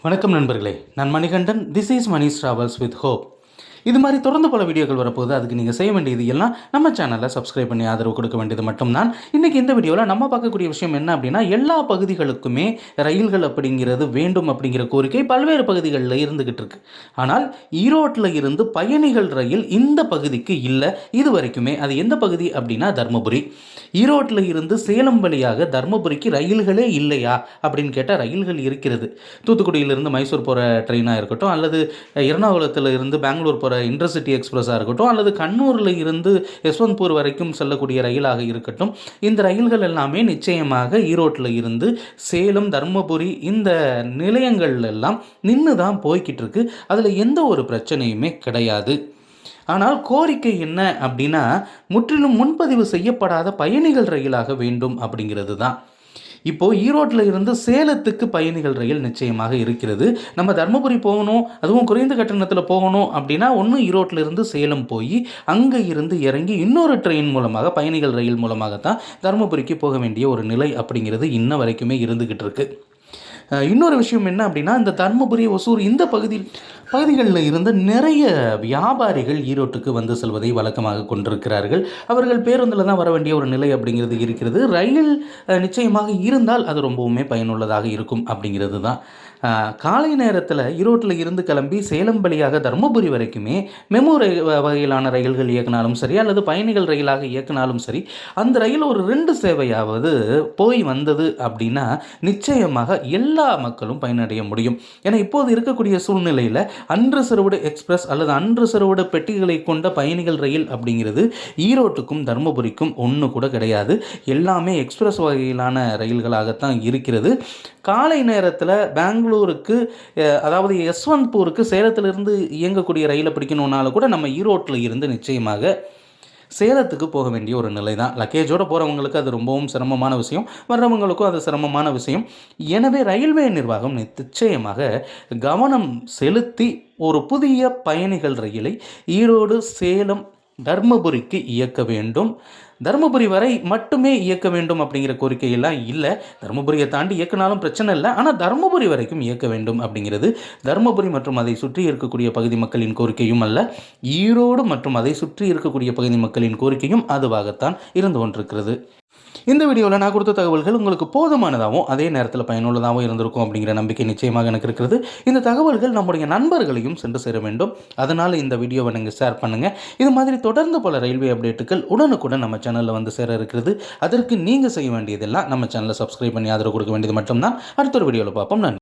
வணக்கம் நண்பர்களே, நான் Manikandan. This is Mani's travels with hope. இது மாதிரி தொடர்ந்து பல வீடியோக்கள் வரப்போகுது. அதுக்கு நீங்கள் செய்ய வேண்டியது எல்லாம் நம்ம சேனலில் சப்ஸ்கிரைப் பண்ணி ஆதரவு கொடுக்க வேண்டியது மட்டும்தான். இன்றைக்கி இந்த வீடியோவில் நம்ம பார்க்கக்கூடிய விஷயம் என்ன அப்படின்னா, எல்லா பகுதிகளுக்குமே ரயில்கள் அப்படிங்கிறது வேண்டும் அப்படிங்கிற கோரிக்கை பல்வேறு பகுதிகளில் இருந்துக்கிட்டு இருக்கு. ஆனால் ஈரோட்டில் இருந்து பயணிகள் ரயில் இந்த பகுதிக்கு இல்லை இது வரைக்குமே. அது எந்த பகுதி அப்படின்னா தருமபுரி. ஈரோட்டில் இருந்து சேலம் வழியாக தருமபுரிக்கு ரயில்களே இல்லையா அப்படின்னு கேட்டால் ரயில்கள் இருக்கிறது. தூத்துக்குடியிலிருந்து மைசூர் போகிற ட்ரெயினாக இருக்கட்டும், அல்லது எர்ணாகுளத்தில் இருந்து பெங்களூர் போகிற இன்டர்சிட்டி எக்ஸ்பிரஸாக இருக்கட்டும், அல்லது கண்ணூரில் இருந்து யஸ்வந்த்பூர் வரைக்கும் செல்லக்கூடிய ரயிலாக இருக்கட்டும், இந்த ரயில்கள் எல்லாமே நிச்சயமாக ஈரோட்டில் இருந்து சேலம், தருமபுரி இந்த நிலையங்கள் எல்லாம் நின்று தான் போய்கிட்டு இருக்கு. அதில் எந்த ஒரு பிரச்சனையுமே கிடையாது. ஆனால் கோரிக்கை என்ன அப்படின்னா, முற்றிலும் முன்பதிவு செய்யப்படாத பயணிகள் ரயிலாக வேண்டும் அப்படிங்கிறது தான். இப்போது ஈரோட்டில் இருந்து சேலத்துக்கு பயணிகள் ரயில் நிச்சயமாக இருக்கிறது. நம்ம தருமபுரி போகணும், அதுவும் குறைந்த கட்டணத்தில் போகணும் அப்படின்னா ஒன்று ஈரோட்டில் இருந்து சேலம் போய் அங்கே இருந்து இறங்கி இன்னொரு ட்ரெயின் மூலமாக பயணிகள் ரயில் மூலமாகத்தான் தருமபுரிக்கு போக வேண்டிய ஒரு நிலை அப்படிங்கிறது இன்ன வரைக்குமே இருந்துக்கிட்டு இருக்கு. இன்னொரு விஷயம் என்ன அப்படின்னா, இந்த தருமபுரி, ஒசூர் இந்த பகுதிகளில் இருந்து நிறைய வியாபாரிகள் ஈரோட்டுக்கு வந்து செல்வதை வழக்கமாக கொண்டிருக்கிறார்கள். அவர்கள் பேருந்தில் தான் வர வேண்டிய ஒரு நிலை அப்படிங்கிறது இருக்கிறது. ரயில் நிச்சயமாக இருந்தால் அது ரொம்பவுமே பயனுள்ளதாக இருக்கும் அப்படிங்கிறது தான். காலை நேரத்தில் ஈரோட்டில் இருந்து கிளம்பி சேலம் வழியாக தருமபுரி வரைக்குமே மெமு வகையிலான ரயில்கள் இயக்கினாலும் சரி, அல்லது பயணிகள் ரயிலாக இயக்கினாலும் சரி, அந்த ரயில் ஒரு 2 சேவையாவது போய் வந்தது அப்படின்னா நிச்சயமாக எல்லா மக்களும் பயனடைய முடியும். ஏன்னா இப்போது இருக்கக்கூடிய சூழ்நிலையில் அன்ரிசர்வ்டு எக்ஸ்பிரஸ் அல்லது அன்ரிசர்வ்டு பெட்டிகளை கொண்ட பயணிகள் ரயில் அப்படிங்கிறது ஈரோட்டுக்கும் தருமபுரிக்கும் ஒன்று கூட கிடையாது. எல்லாமே எக்ஸ்பிரஸ் வகையிலான ரயில்களாகத்தான் இருக்கிறது. காலை நேரத்தில் பெங்களூருக்கு, அதாவது யஸ்வந்த்பூருக்கு சேலத்திலிருந்து இயங்கக்கூடிய ரயிலை பிடிக்கணுன்னாலும் கூட நம்ம ஈரோட்டில் இருந்து நிச்சயமாக சேலத்துக்கு போக வேண்டிய ஒரு நிலை தான். லக்கேஜோடு போகிறவங்களுக்கு அது ரொம்பவும் சிரமமான விஷயம், வர்றவங்களுக்கும் அது சிரமமான விஷயம். எனவே ரயில்வே நிர்வாகம் நிச்சயமாக கவனம் செலுத்தி ஒரு புதிய பயணிகள் ரயிலை ஈரோடு, சேலம், தர்மபுரிக்கு இயக்க வேண்டும். தருமபுரி வரை மட்டுமே இயக்க வேண்டும் அப்படிங்கிற கோரிக்கையெல்லாம் இல்லை. தருமபுரியை தாண்டி இயக்கினாலும் பிரச்சனை இல்லை. ஆனால் தருமபுரி வரைக்கும் இயக்க வேண்டும் அப்படிங்கிறது தருமபுரி மற்றும் அதை சுற்றி இருக்கக்கூடிய பகுதி மக்களின் கோரிக்கையும் அல்ல, ஈரோடு மற்றும் அதை சுற்றி இருக்கக்கூடிய பகுதி மக்களின் கோரிக்கையும் அதுவாகத்தான் இருந்து கொண்டிருக்கிறது. இந்த வீடியோவில் நான் கொடுத்த தகவல்கள் உங்களுக்கு போதுமானதாகவும் அதே நேரத்தில் பயனுள்ளதாகவும் இருந்திருக்கும் அப்படிங்கிற நம்பிக்கை நிச்சயமாக எனக்கு இருக்கிறது. இந்த தகவல்கள் நம்முடைய நண்பர்களையும் சென்று சேர வேண்டும். அதனால் இந்த வீடியோவை நீங்கள் ஷேர் பண்ணுங்கள். இது மாதிரி தொடர்ந்து பல ரயில்வே அப்டேட்டுகள் உடனுக்குடன் நம்ம சேனலில் வந்து சேர இருக்கிறது. அதற்கு நீங்கள் செய்ய வேண்டியதெல்லாம் நம்ம சேனலை சப்ஸ்கிரைப் பண்ணி ஆதரவு கொடுக்க வேண்டியது மட்டும்தான். அடுத்த ஒரு வீடியோவில் பார்ப்போம். நன்றி.